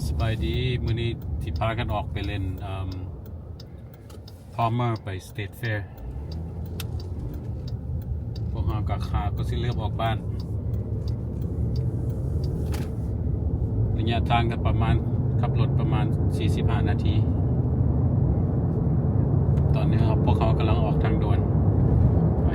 สบายดีมื้อนี้ที่พากันออกไปเล่นพอมเมอร์ไปสเตทแฟร์พวกเรากับขาก็สิเลือกออกบ้านระยะทางก็ประมาณขับรถประมาณ45นาทีตอนนี้พวกเขากำลังออกทางด่วนไป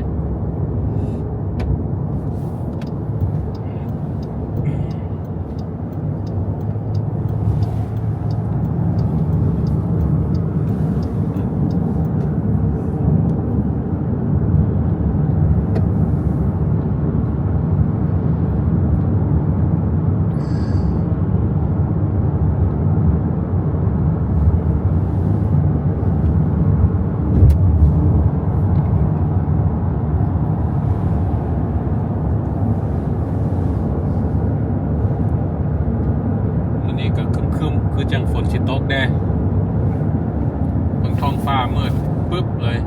ก็ครึมๆคือจังฝนสิตกแดดบางท้องฟ้ามืดปึ๊บเลย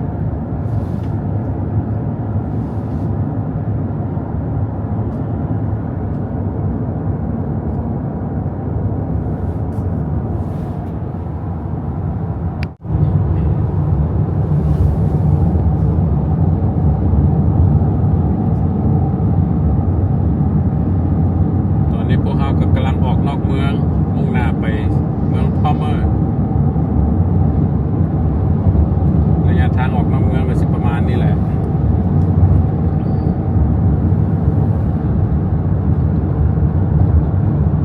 ตอนนี้พวกเราก็กำลังออกนอกเมืองมุ่งหน้าไปเมืองพอมเมอร์ระยะทางออกนอกเมืองก็สิประมาณนี้แหละ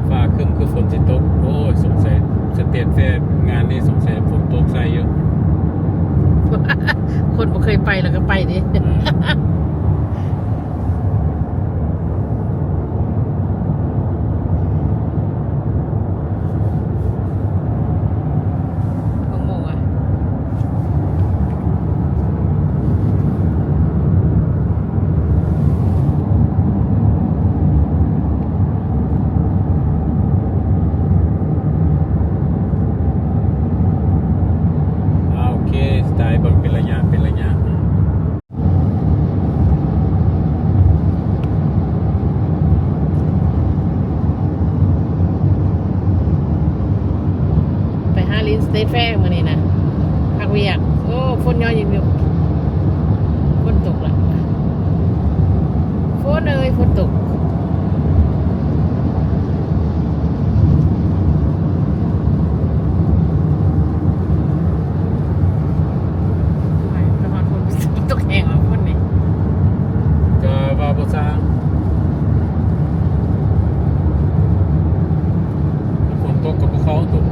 ฟ้าครึ้มคือฝนสิตกโอ้ยสงสัยสเตทแฟร์งานนี้สงสัยฝนตกใส่เยอะ คนบ่เคยไปแล้วก็ไปดิ ของหมูอ่ะโอเคสไตล์เบิ่งเป็นระยะไปหาลินสเตทแฟร์มื้อนี้นะพักเวียกโอ้ฝนย้อยอยู่ฝนตกละฝนเอ้ยฝนตกไม่ประมาณฝนตกแห้งอ่ะฝนนี่ ก็ว่าบ่ซ่าฝนตกกับภูเขาตก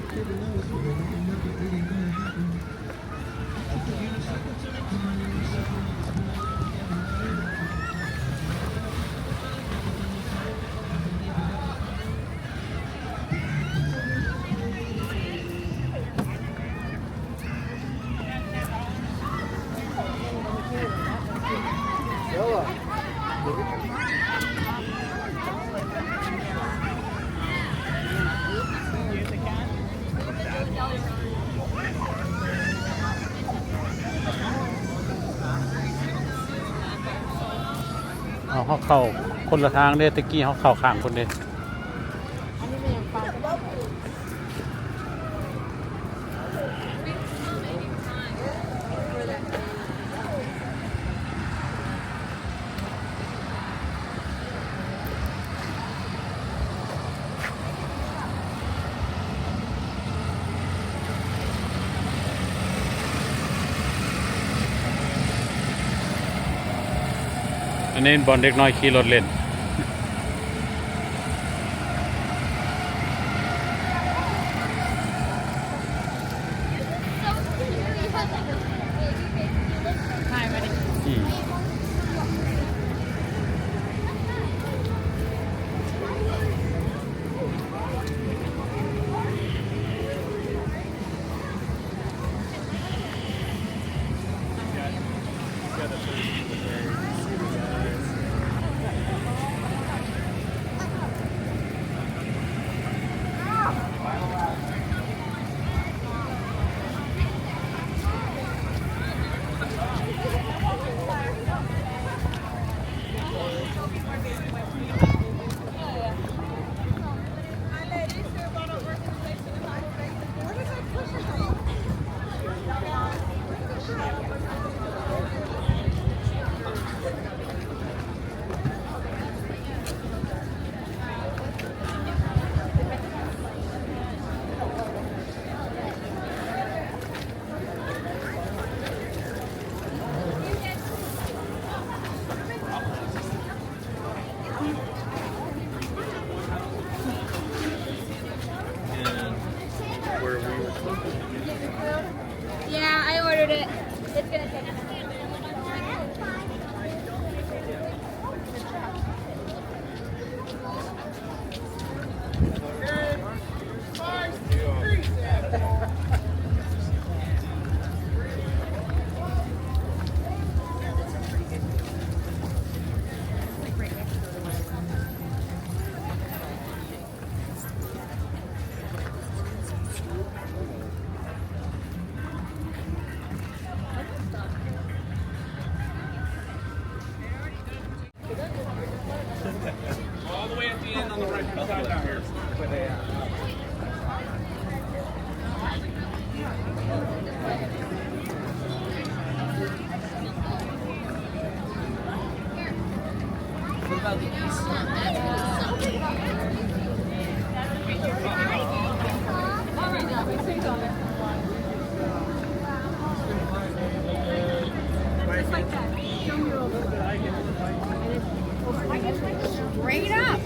เอาเขาเข้าคนละทางเด้ตะกี้เขาเข้าข้างคนเด้ อันนี้มันยังฟังกันได้ อันนี้บอลเด็กน้อยขี่รถเล่นอืมYeah, I ordered it. It's gonna take all the way at the end on the right side down here. bring it up.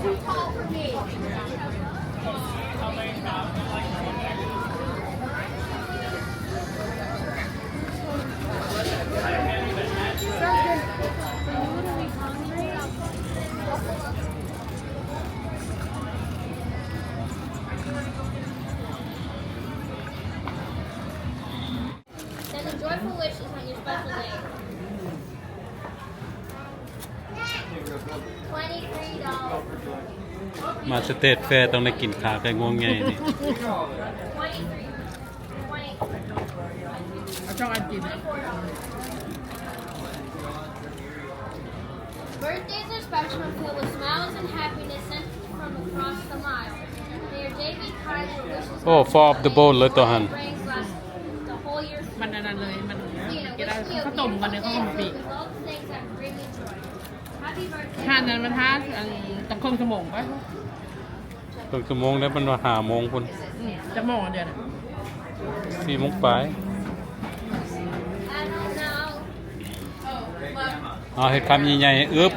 too tall for me. Then the joyful wish is on your special day. $23. มาสเตทแฟร์ต้องได้กินขาไก่งวงใหญ่นี่ $23. $20. เอาช่องอันกินนะ Birthdays are special and filled with smiles and happiness sent from across the mile. May your day be kind and wishes โอ้ fall off the boat เลยตัวหัน brings last the whole year. มันอันนั้นเลยมัน You know, กินได้ wish me a ข้าวต้มกันในข้าวต้มปีก with all the things that bring me joy. Happy birthday. ทานนั้นมันทานอันตั้งครึ่งชั่วโมงไป ตึงชั่วโมงแล้วมันว่าหาโมงพุ่น จะโมงเดียวนะ 4 โมงปลาย I don't know. เอาเฮ็ดคำใหญ่ๆอึบ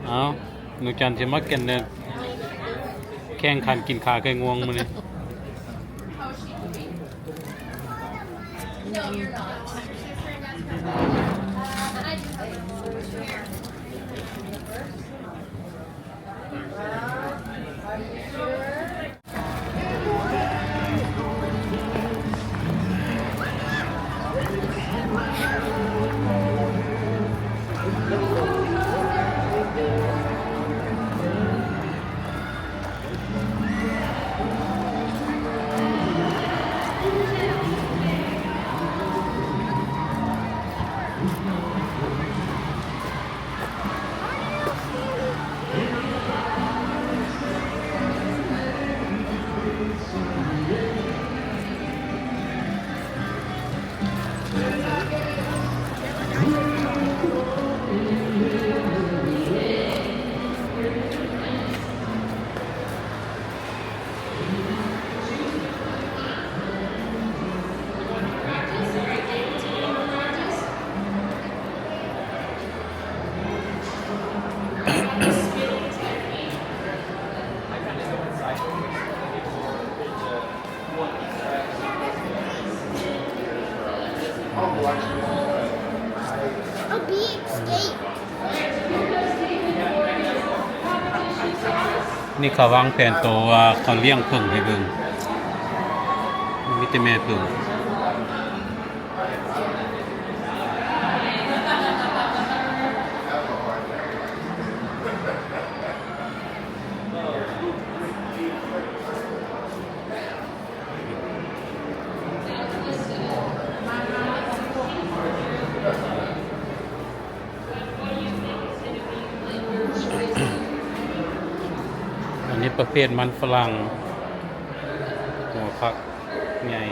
เอาหนูจันทร์สิมากินเนี่ยแข่งขันกินขาไก่งวงมื้อนี้ A bee escaped. นี่เขาวางแผนตัวว่าเขาเลี้ยงผึ่งให้เบิ่งมีแต่แม่ผึ่งอันนี้ประเภทมันฝรั่งหัวผักใหญ่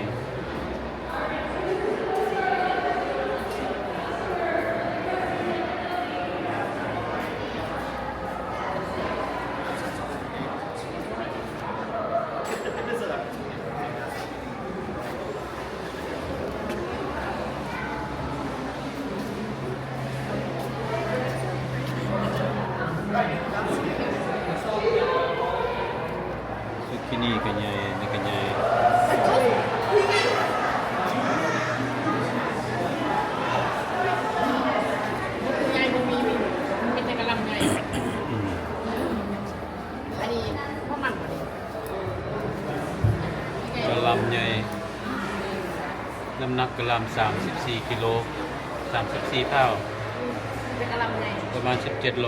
ซุกินี่ก็ใหญ่นี่ก็ใหญ่ ใหญ่มันมีแต่กระลำใหญ่ อืม อันนี้ข้าวมัน กะหล่ำใหญ่น้ำหนักกะหล่ำ34 กิโล 34 pound เป็นกระลำใหญ่ ประมาณ 17 โล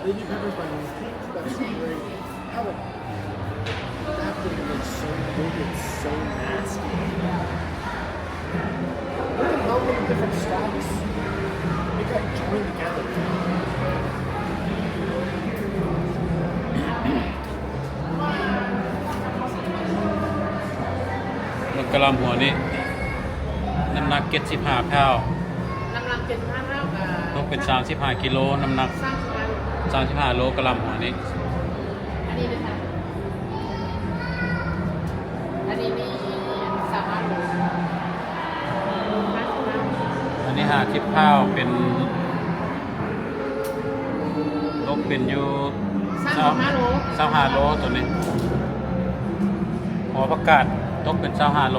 Baby peppers by Mrs. Pete. That's great. How about that thing looks so big, it's so nasty. Look at how many different stalks they got joined together. แล้วกะหล่ำหัวนี้น้ำหนัก75 pound น้ำลำ75เท่ากับ ต้องเป็น35 กิโลน้ำหนัก 35 35 โลกะหล่ำหัวนี้ อันนี้ด้วยค่ะอันนี้มี3โล อันนี้ นี่50ข้าวเป็นลบเป็นอยู่ 35 โล 25โลตัวนี้หัวประกาศตกเป็น25โล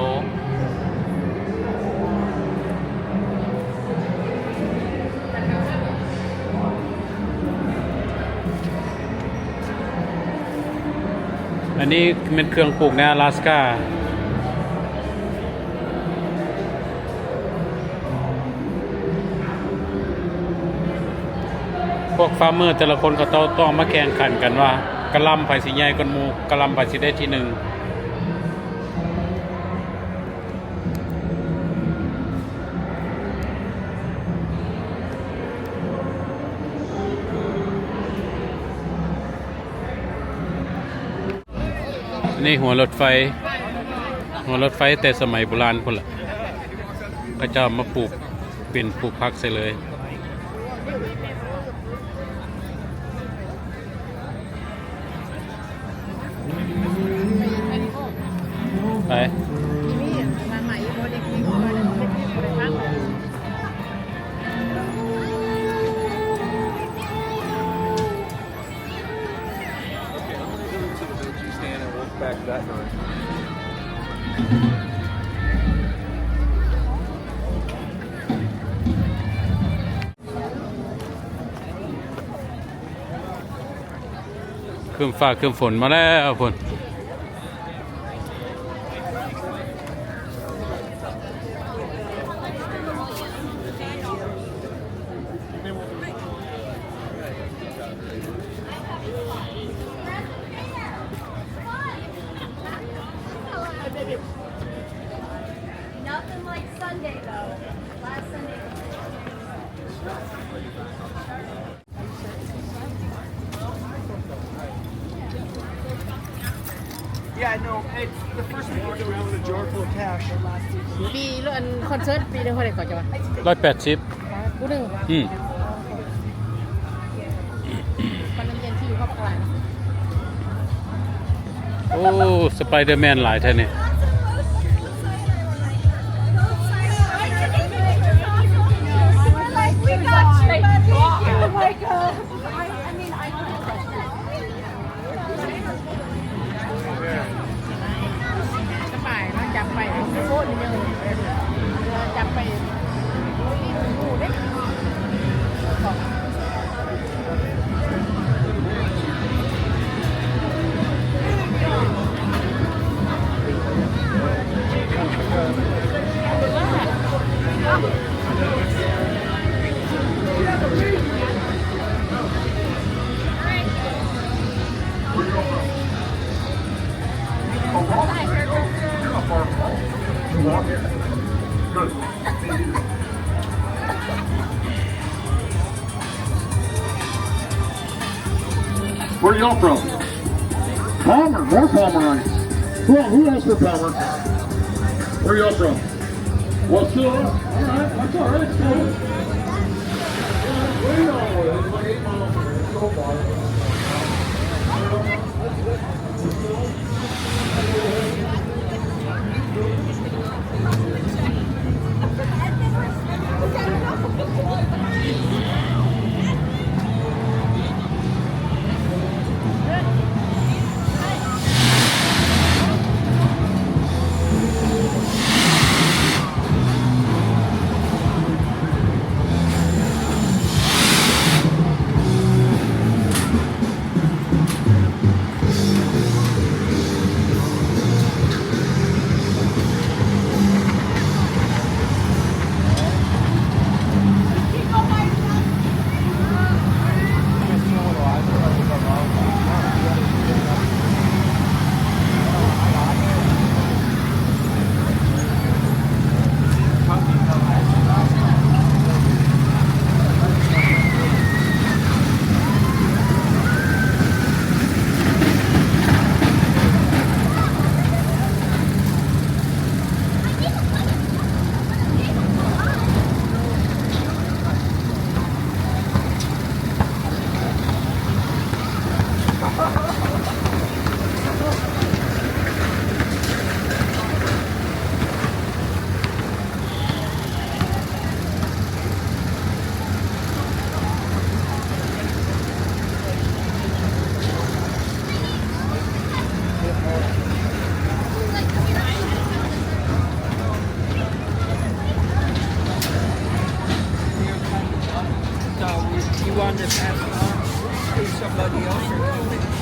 อันนี้เป็นเครื่องปลูกใน阿拉斯ก้าพวกฟาร์มเมอร์แต่ละคนก็ต้องมาแข่งขันกันว่ากะหล่ำไผ่สิใหญ่กว่าหมู่กะหล่ำไผ่สิได้ที่หนึ่งนี่หัวรถไฟแต่สมัยโบราณพุ่นล่ะก็จะมาปลูกเป็นปลูกพักใส่เลยไปมาใหม่โมเด็กนี่ก็มาเด็กนี่บ่ได้ฟัง Back that night. เครื่องฟ้าเครื่องฝนมาแล้วฝนNothing like Sunday though. Last Sunday. Yeah, I know. It's the first week we're doing with a jar full of cash. ปีแล้วอันคอนเสิร์ตปีนึงเท่าไหร่ก่อนจะว่า180ผู้หนึง อืม มันเรียนที่อยู่ครอบครัว โอ้สไปเดอร์แมนหลายแท้นี่ We got straight. Oh my god. I mean, I don't know. จะไปเราจับไปโคตรยังเราจับไปดูเด้ Where are y'all from? Palmer, more Palmerites. Who else for Palmer? Where are y'all from? Well, still, all right, that's all right, it's cool. Way on with it, it's like 8 miles from here, so far. I'm just passing on to somebody else or something.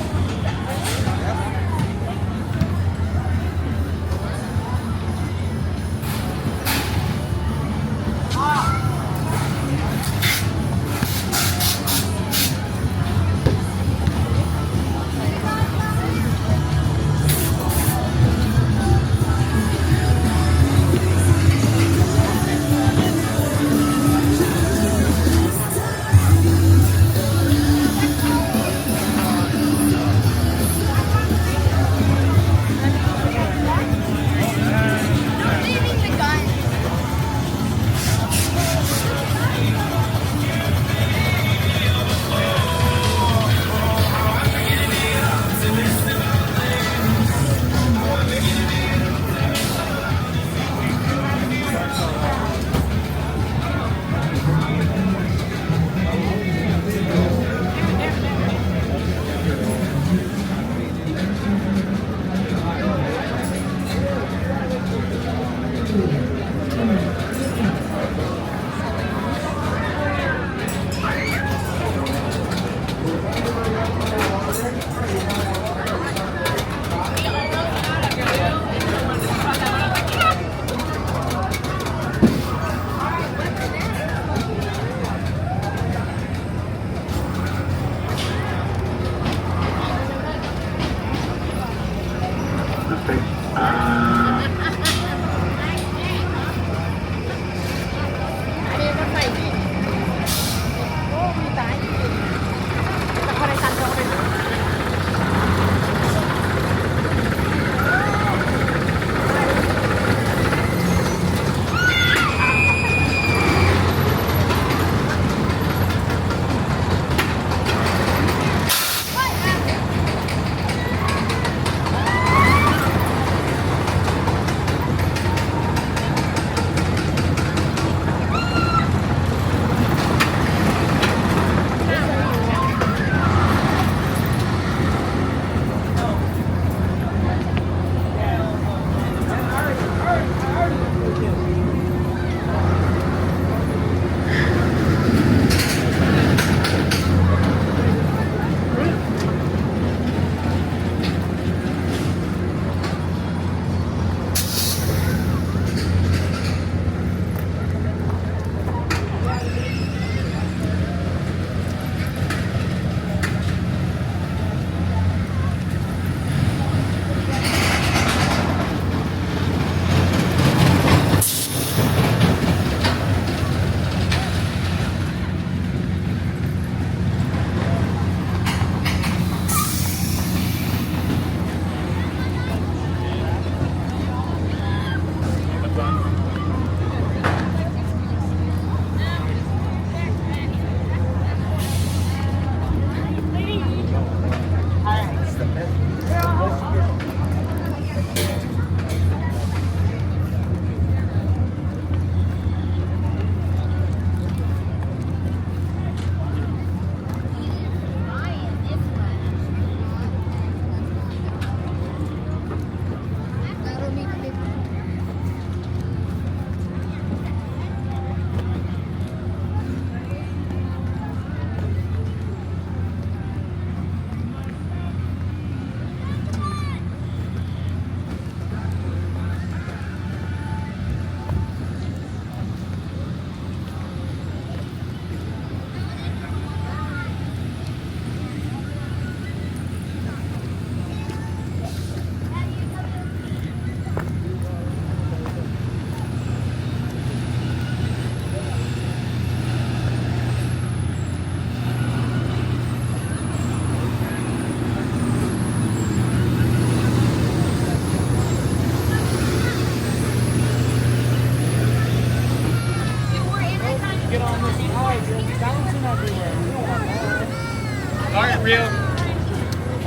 All right, real.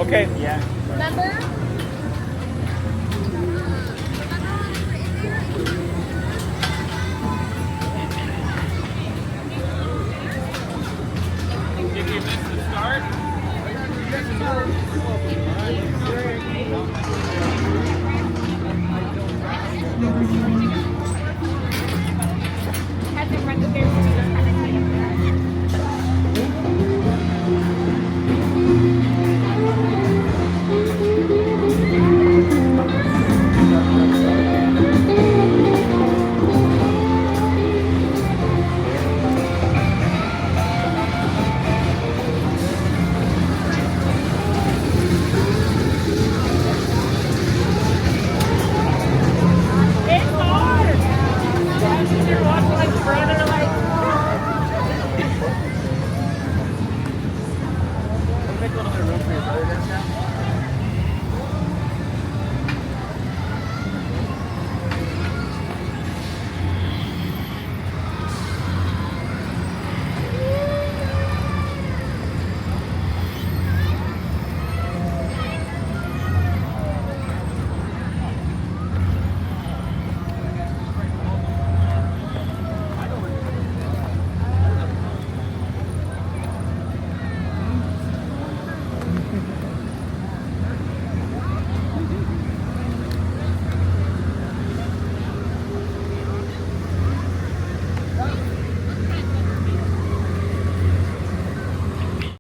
Okay. Remember?